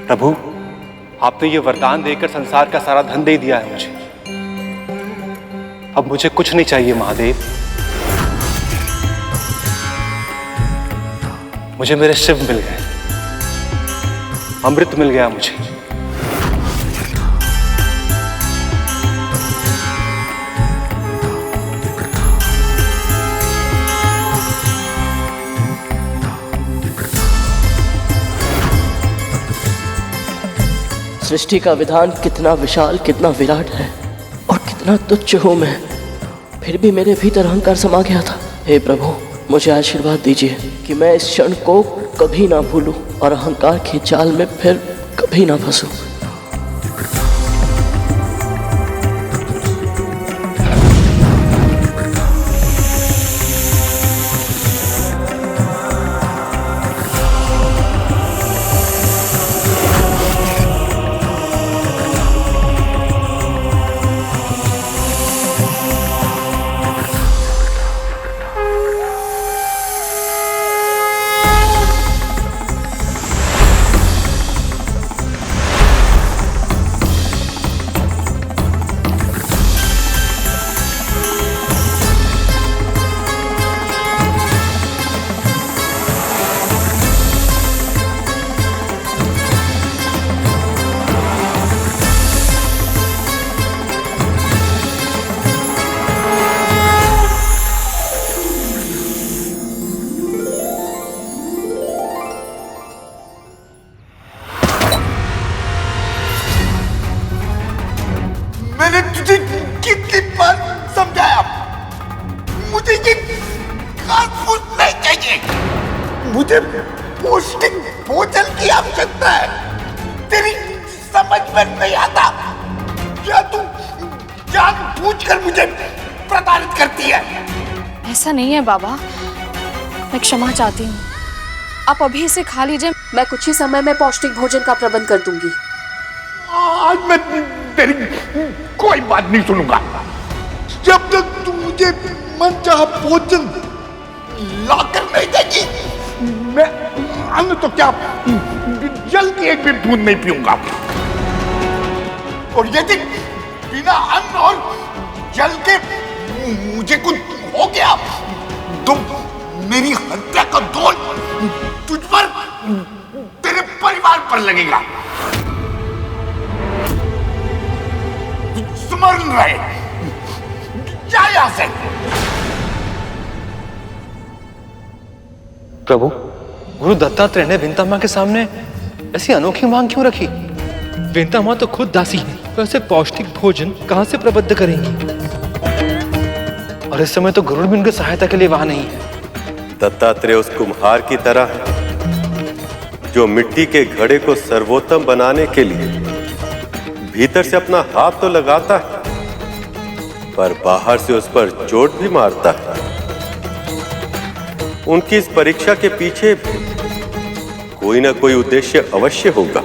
प्रभु, आपने ये वरदान देकर संसार का सारा धन दे दिया है मुझे। अब मुझे कुछ नहीं चाहिए महादेव। मुझे मेरे शिव मिल गए, अमृत मिल गया मुझे। सृष्टि का विधान कितना विशाल, कितना विराट है और कितना तुच्छ हूं मैं, फिर भी मेरे भीतर अहंकार समा गया था। हे प्रभु, मुझे आशीर्वाद दीजिए कि मैं इस क्षण को कभी ना भूलूं और अहंकार के जाल में फिर कभी ना फंसूं। मैंने तुझे कितनी बार समझाया, मुझे ये घास-फूस नहीं चाहिए। मुझे पौष्टिक भोजन की आवश्यकता है। तेरी समझ में नहीं आता क्या? तू जानबूझकर मुझे प्रताड़ित करती है। ऐसा नहीं है बाबा, मैं क्षमा चाहती हूँ। आप अभी इसे खा लीजिए, मैं कुछ ही समय में पौष्टिक भोजन का प्रबंध कर दूंगी। आज मैं तेरी कोई बात नहीं सुनूंगा। जब तक तू मुझे मनचाहा भोजन लाकर नहीं देगी, मैं अन्न तो क्या जल की एक भी बूंद नहीं पीऊंगा। और यदि बिना अन्न और जल के मुझे कुछ हो गया तो मेरी हत्या का दोष तुझ पर, तेरे परिवार पर लगेगा। स्मरण रहे, जा यहां से। प्रभु, गुरु दत्तात्रेय ने विंता मां के सामने ऐसी अनोखी मांग क्यों रखी? विंता मां तो खुद दासी है, वैसे पौष्टिक भोजन कहां से प्रबद्ध करेंगी? और इस समय तो गरुड़ भी उनकी सहायता के लिए वहां नहीं है। दत्तात्रेय उस कुम्हार की तरह है जो मिट्टी के घड़े को सर्वोत्तम बनाने के लिए भीतर से अपना हाथ तो लगाता है, पर बाहर से उस पर चोट भी मारता है। उनकी इस परीक्षा के पीछे कोई ना कोई उद्देश्य अवश्य होगा।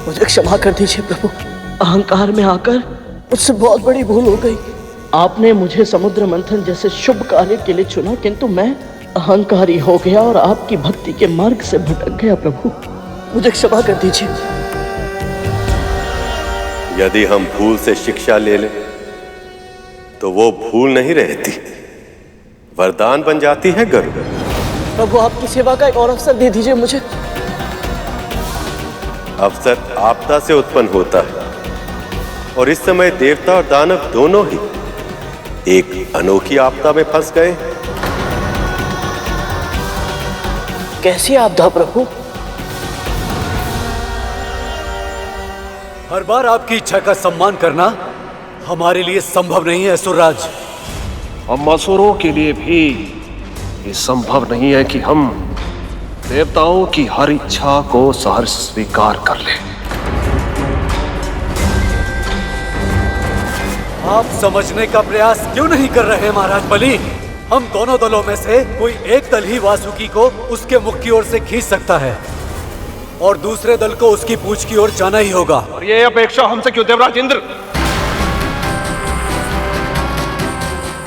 मुझे क्षमा कर दीजिए प्रभु, अहंकार में आकर मुझसे बहुत बड़ी भूल हो गई। आपने मुझे समुद्र मंथन जैसे शुभ कार्य के लिए चुना, किंतु मैं अहंकारी हो गया और आपकी भक्ति के मार्ग से भटक गया। प्रभु, मुझे क्षमा कर दीजिए। यदि हम भूल से शिक्षा ले लें तो वो भूल नहीं रहती, वरदान बन जाती है गरुड़। प्रभु, आपकी सेवा का एक और अवसर दे दीजिए मुझे। अवसर आपदा से उत्पन्न होता है और इस समय देवता और दानव दोनों ही एक अनोखी आपदा में फंस गए। कैसी आपदा प्रभु? हर बार आपकी इच्छा का सम्मान करना हमारे लिए संभव नहीं है असुरराज। हम असुरों के लिए भी ये संभव नहीं है कि हम देवताओं की हर इच्छा को सहर्ष स्वीकार कर ले। आप समझने का प्रयास क्यों नहीं कर रहे महाराज बलि? हम दोनों दलों में से कोई एक दल ही वासुकी को उसके मुख की ओर से खींच सकता है और दूसरे दल को उसकी पूंछ की ओर जाना ही होगा। और ये अपेक्षा हमसे क्यों देवराज इंद्र?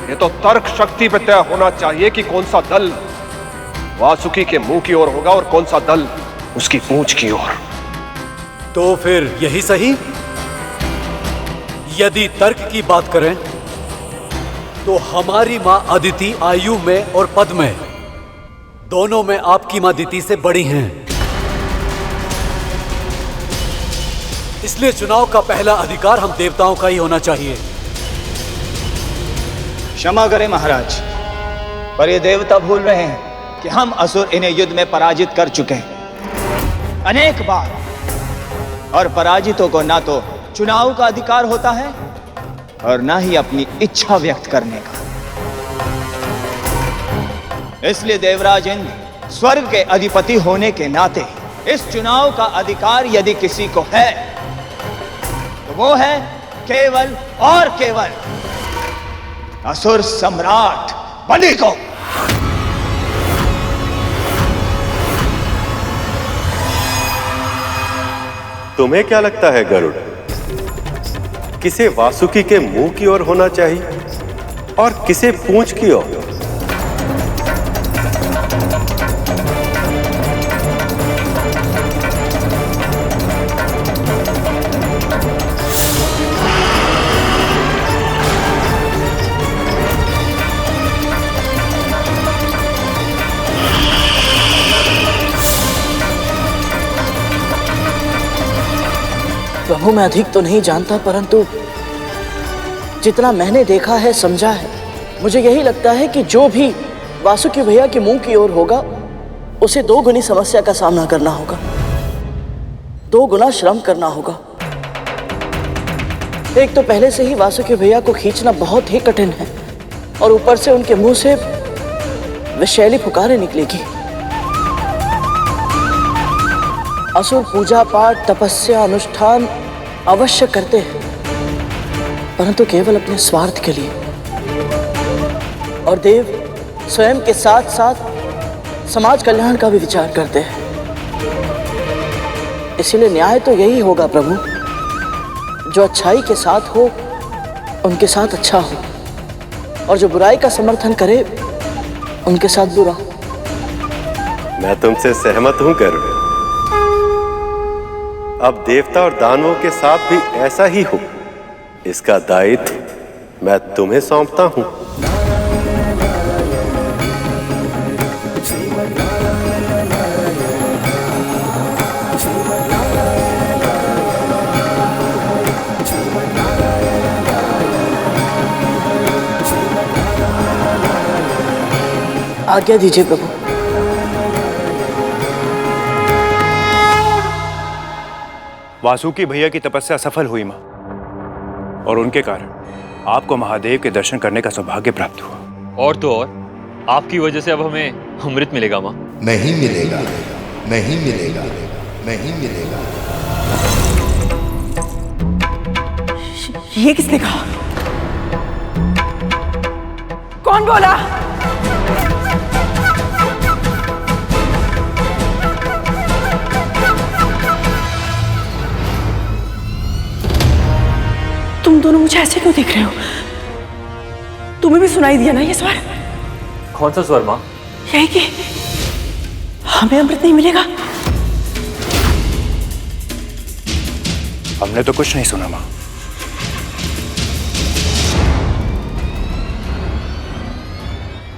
ये तो तर्क शक्ति पे तय होना चाहिए कि कौन सा दल वासुकी के मुंह की ओर होगा और कौन सा दल उसकी पूंछ की ओर। तो फिर यही सही? यदि तर्क की बात करें तो हमारी मां अदिति आयु में और पद में दोनों में आपकी मां दिति से बड़ी हैं। इसलिए चुनाव का पहला अधिकार हम देवताओं का ही होना चाहिए। क्षमा करें महाराज, पर ये देवता भूल रहे हैं कि हम असुर इन्हें युद्ध में पराजित कर चुके हैं अनेक बार, और पराजितों को ना तो चुनाव का अधिकार होता है और ना ही अपनी इच्छा व्यक्त करने का। इसलिए देवराज इंद्र स्वर्ग के अधिपति होने के नाते इस चुनाव का अधिकार यदि किसी को है तो वो है केवल और केवल असुर सम्राट बलि को। तुम्हें क्या लगता है गरुड़, किसे वासुकी के मुंह की ओर होना चाहिए और किसे पूंछ की ओर? प्रभु, मैं अधिक तो नहीं जानता, परंतु जितना मैंने देखा है, समझा है, मुझे यही लगता है कि जो भी वासुकी भैया के मुंह की ओर होगा उसे 2 गुनी समस्या का सामना करना होगा, 2 गुना श्रम करना होगा। एक तो पहले से ही वासुकी भैया को खींचना बहुत ही कठिन है और ऊपर से उनके मुंह से विषैली पुकारें निकलेगी। असुर पूजा पाठ तपस्या अनुष्ठान अवश्य करते हैं, परंतु केवल अपने स्वार्थ के लिए, और देव स्वयं के साथ साथ समाज कल्याण का भी विचार करते हैं। इसीलिए न्याय तो यही होगा प्रभु, जो अच्छाई के साथ हो उनके साथ अच्छा हो, और जो बुराई का समर्थन करे उनके साथ बुरा। मैं तुमसे सहमत हूं गरुड़। अब देवता और दानवों के साथ भी ऐसा ही हो, इसका दायित्व मैं तुम्हें सौंपता हूं। आज्ञा दीजिए प्रभु। वासुकी भैया की तपस्या सफल हुई मां, और उनके कारण आपको महादेव के दर्शन करने का सौभाग्य प्राप्त हुआ। और तो और आपकी वजह से अब हमें अमृत मिलेगा मां। नहीं मिलेगा, नहीं मिलेगा, नहीं मिलेगा। ये किसने कहा? कौन बोला? तुम दोनों मुझे ऐसे क्यों देख रहे हो? तुम्हें भी सुनाई दिया ना ये स्वर? कौन सा स्वर मां? यही कि हमें अमृत नहीं मिलेगा। हमने तो कुछ नहीं सुना मां।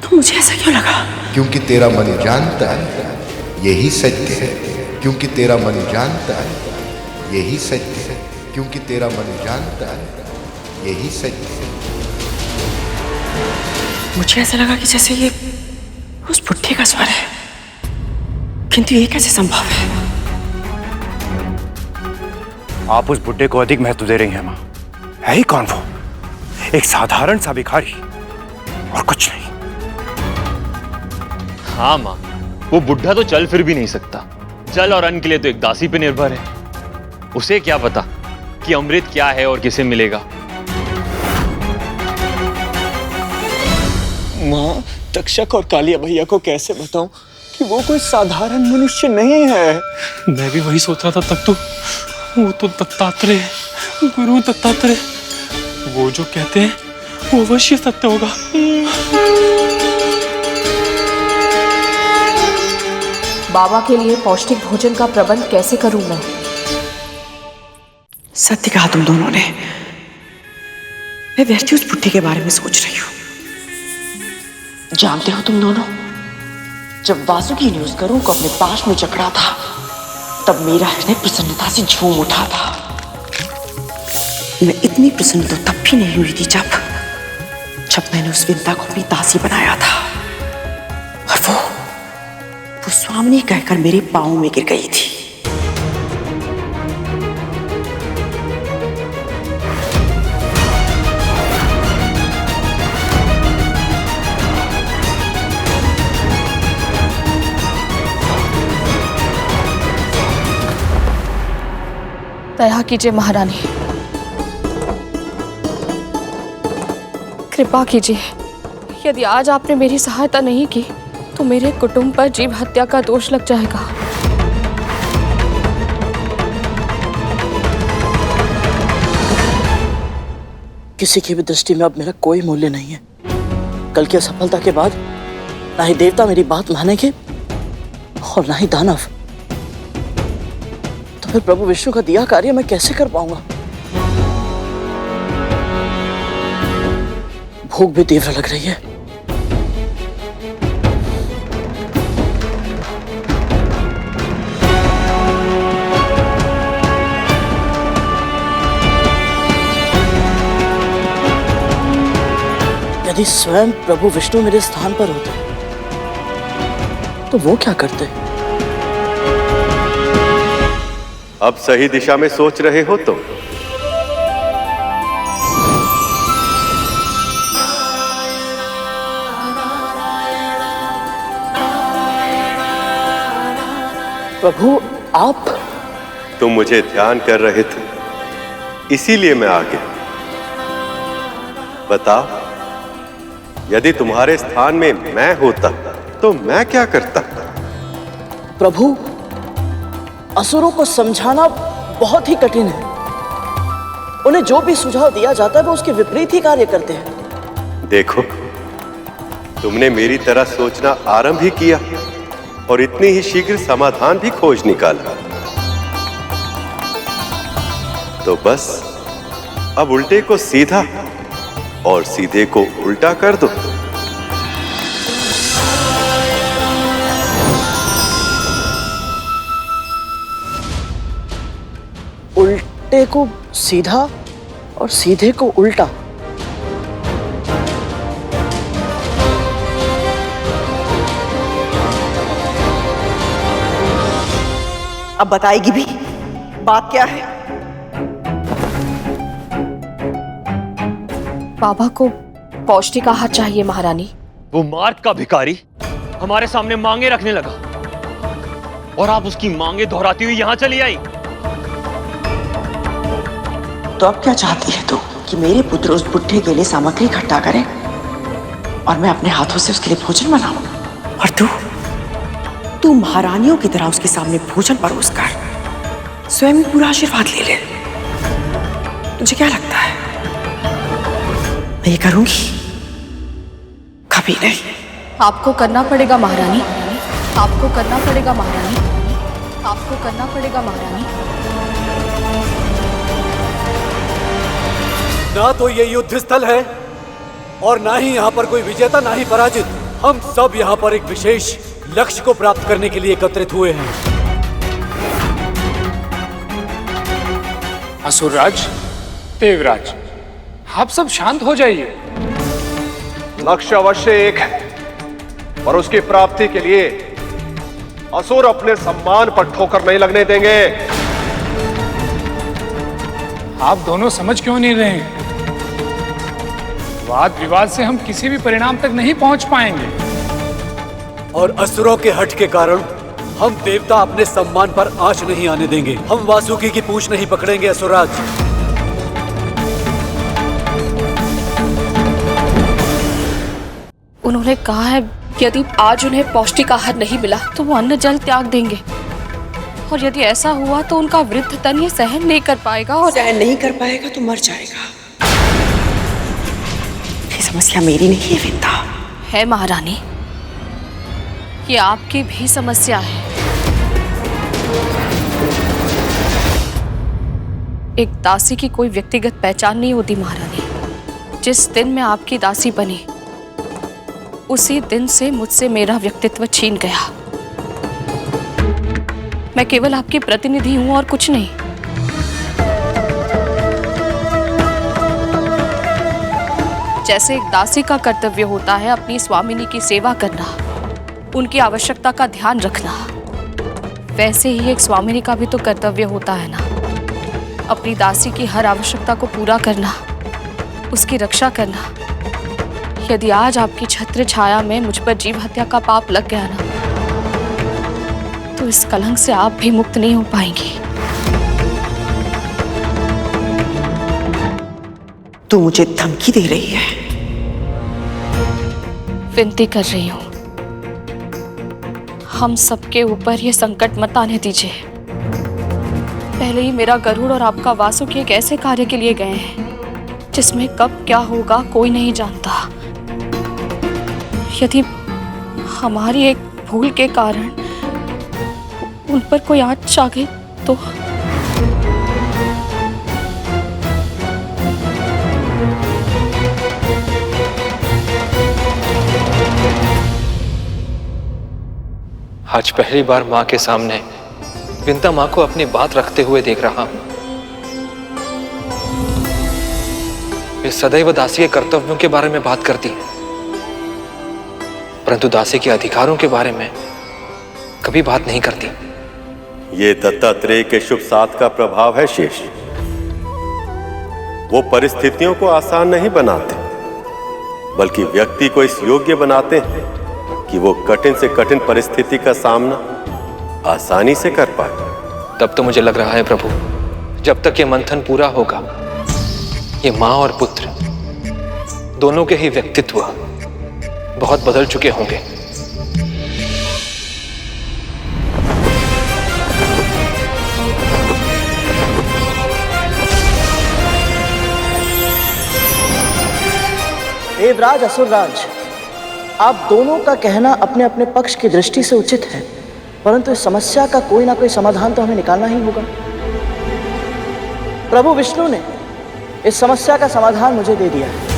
तो मुझे ऐसा क्यों लगा? क्योंकि तेरा मन जानता है यही सत्य है, क्योंकि तेरा मन जानता है यही सत्य है, क्योंकि तेरा मन जानता है यही सत्य है। मुझे ऐसा लगा कि जैसे ये उस बुढ़ी का स्वर है, किंतु ये कैसे संभव है? आप उस बुड्ढे को अधिक महत्व दे रही हैं मां। है ही कौन वो? एक साधारण सा भिखारी और कुछ नहीं। हाँ मां, वो बुढ़ा तो चल फिर भी नहीं सकता, जल और अन्न के लिए तो एक दासी पे निर्भर है। उसे क्या पता कि अमृत क्या है और किसे मिलेगा। माँ, तक्षक और कालिया भैया को कैसे बताऊं कि वो कोई साधारण मनुष्य नहीं है। मैं भी वही सोच रहा था तक तो। वो तो दत्तात्रेय, गुरु दत्तात्रेय, वो जो कहते हैं वो अवश्य सत्य होगा। बाबा के लिए पौष्टिक भोजन का प्रबंध कैसे करूं मैं? सत्य कहा तुम दोनों ने। मैं व्यर्थ उस बुढ़ी के बारे में सोच रही हूँ। जानते हो तुम दोनों, जब वासुकी ने उस गरुड़ को अपने पास में जकड़ा था, तब मेरा हृदय प्रसन्नता से झूम उठा था। मैं इतनी प्रसन्न तो तब भी नहीं हुई थी जब मैंने उस विंता को अपनी दासी बनाया था, और वो स्वामिनी कहकर मेरे पांव में गिर गई थी। दया कीजिए महारानी, कृपा कीजिए। यदि आज आपने मेरी सहायता नहीं की तो मेरे कुटुंब पर जीव हत्या का दोष लग जाएगा। किसी की भी दृष्टि में अब मेरा कोई मूल्य नहीं है। कल की असफलता के बाद ना ही देवता मेरी बात मानेंगे और ना ही दानव। तो फिर प्रभु विष्णु का दिया कार्य मैं कैसे कर पाऊंगा? भूख भी तीव्र लग रही है। यदि स्वयं प्रभु विष्णु मेरे स्थान पर होते तो वो क्या करते? अब सही दिशा में सोच रहे हो तो प्रभु आप? तुम मुझे ध्यान कर रहे थे, इसीलिए मैं आ गया। बताओ, यदि तुम्हारे स्थान में मैं होता तो मैं क्या करता? प्रभु, असुरों को समझाना बहुत ही कठिन है। उन्हें जो भी सुझाव दिया जाता है वो उसके विपरीत ही कार्य करते हैं। देखो, तुमने मेरी तरह सोचना आरंभ ही किया और इतनी ही शीघ्र समाधान भी खोज निकाला। तो बस अब उल्टे को सीधा और सीधे को उल्टा कर दो। उल्टे को सीधा और सीधे को उल्टा। अब बताएगी भी, बात क्या है? बाबा को पौष्टिक आहार चाहिए महारानी। वो मार्ग का भिखारी हमारे सामने मांगे रखने लगा और आप उसकी मांगे दोहराती हुई यहां चली आई। तो अब क्या चाहती है तू? कि मेरे पुत्र उस बुढ़े के लिए सामग्री इकट्ठा करे और मैं अपने हाथों से उसके लिए भोजन बनाऊं? और तू महारानियों की तरह उसके सामने भोजन परोस कर स्वयं ही पूरा आशीर्वाद ले ले। तुझे क्या लगता है मैं ये करूंगी? कभी नहीं। आपको करना पड़ेगा महारानी, आपको करना पड़ेगा महारानी, आपको करना पड़ेगा महारानी। ना तो ये युद्ध स्थल है और ना ही यहाँ पर कोई विजेता, ना ही पराजित। हम सब यहाँ पर एक विशेष लक्ष्य को प्राप्त करने के लिए एकत्रित हुए हैं। असुरराज, देवराज, आप सब शांत हो जाइए। लक्ष्य अवश्य एक है, और उसकी प्राप्ति के लिए असुर अपने सम्मान पर ठोकर नहीं लगने देंगे। आप दोनों समझ क्यों नहीं रहे हैं? वाद विवाद से हम किसी भी परिणाम तक नहीं पहुंच पाएंगे। और असुरों के हट के कारण हम देवता अपने सम्मान पर आंच नहीं आने देंगे। हम वासुकी की पूंछ नहीं पकड़ेंगे असुराज। उन्होंने कहा है यदि आज उन्हें पौष्टिक आहार नहीं मिला तो वो अन्न जल त्याग देंगे, और यदि ऐसा हुआ तो उनका वृद्ध तन ये सहन नहीं कर पाएगा, और सहन नहीं कर पाएगा तो मर जाएगा। ये समस्या मेरी नहीं है विंता। है महारानी, ये आपकी भी समस्या है। एक दासी की कोई व्यक्तिगत पहचान नहीं होती महारानी। जिस दिन मैं आपकी दासी बनी उसी दिन से मुझसे मेरा व्यक्तित्व छीन गया। मैं केवल आपकी प्रतिनिधि हूं और कुछ नहीं। जैसे एक दासी का कर्तव्य होता है अपनी स्वामिनी की सेवा करना, उनकी आवश्यकता का ध्यान रखना, वैसे ही एक स्वामिनी का भी तो कर्तव्य होता है ना, अपनी दासी की हर आवश्यकता को पूरा करना, उसकी रक्षा करना। यदि आज आपकी छत्र छाया में मुझ पर जीव हत्या का पाप लग गया ना, तो इस कलंक से आप भी मुक्त नहीं हो पाएंगी। तू मुझे धमकी दे रही है? विनती कर रही हूं, हम सबके ऊपर ये संकट मत आने दीजिए। पहले ही मेरा गरुड़ और आपका वासुकी एक ऐसे कार्य के लिए गए हैं जिसमें कब क्या होगा कोई नहीं जानता। यदि हमारी एक भूल के कारण उन पर कोई आंच आ गई तो आज पहली बार माँ के सामने विंता माँ को अपनी बात रखते हुए देख रहा हूं। वे सदैव दासी के कर्तव्यों के बारे में बात करती हैं, परंतु दासी के अधिकारों के बारे में कभी बात नहीं करती। ये दत्तात्रेय के शुभ साथ का प्रभाव है शेष। वो परिस्थितियों को आसान नहीं बनाते, बल्कि व्यक्ति को इस योग्य बनाते हैं कि वो कठिन से कठिन परिस्थिति का सामना आसानी से कर पाए। तब तो मुझे लग रहा है प्रभु, जब तक ये मंथन पूरा होगा, ये माँ और पुत्र दोनों के ही व्यक्तित्व बहुत बदल चुके होंगे। देवराज असुरराज, आप दोनों का कहना अपने अपने पक्ष की दृष्टि से उचित है, परंतु इस समस्या का कोई ना कोई समाधान तो हमें निकालना ही होगा। प्रभु विष्णु ने इस समस्या का समाधान मुझे दे दिया है।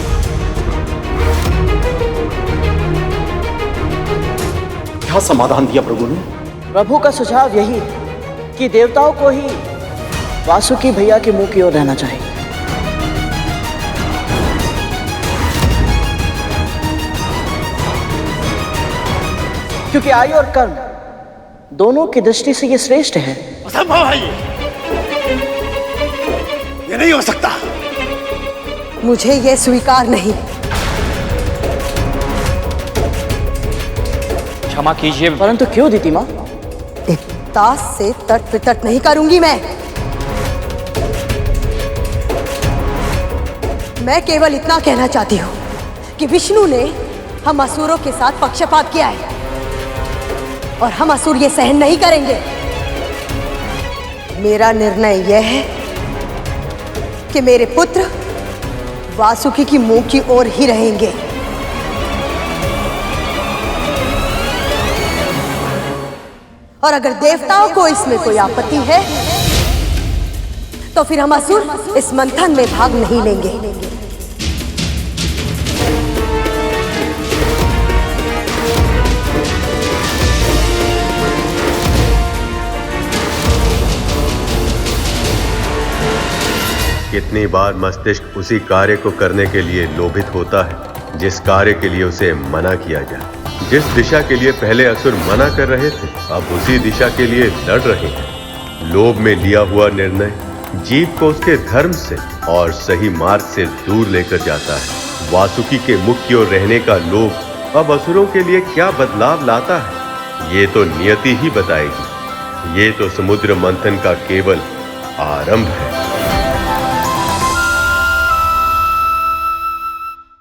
क्या समाधान दिया प्रभु ने? प्रभु का सुझाव यही है कि देवताओं को ही वासुकी भैया के मुंह की ओर रहना चाहिए। क्योंकि आयु और कर्म दोनों की दृष्टि से ये श्रेष्ठ है। असंभव है ये नहीं हो सकता। मुझे ये स्वीकार नहीं। क्षमा कीजिए। परंतु क्यों दीदी माँ? एक दास से तट पितट नहीं करूंगी मैं केवल इतना कहना चाहती हूँ कि विष्णु ने हम असुरों के साथ पक्षपात किया है और हम असुर ये सहन नहीं करेंगे। मेरा निर्णय यह है कि मेरे पुत्र वासुकी की मुंह की ओर ही रहेंगे। और अगर देवताओं को इसमें कोई आपत्ति है तो फिर हम असुर इस मंथन में भाग नहीं लेंगे। कितनी बार मस्तिष्क उसी कार्य को करने के लिए लोभित होता है जिस कार्य के लिए उसे मना किया जाए। जिस दिशा के लिए पहले असुर मना कर रहे थे, अब उसी दिशा के लिए लड़ रहे हैं। लोभ में लिया हुआ निर्णय जीव को उसके धर्म से और सही मार्ग से दूर लेकर जाता है। वासुकी के मुख की ओर रहने का लोभ अब असुरों के लिए क्या बदलाव लाता है, ये तो नियति ही बताएगी। ये तो समुद्र मंथन का केवल आरंभ है।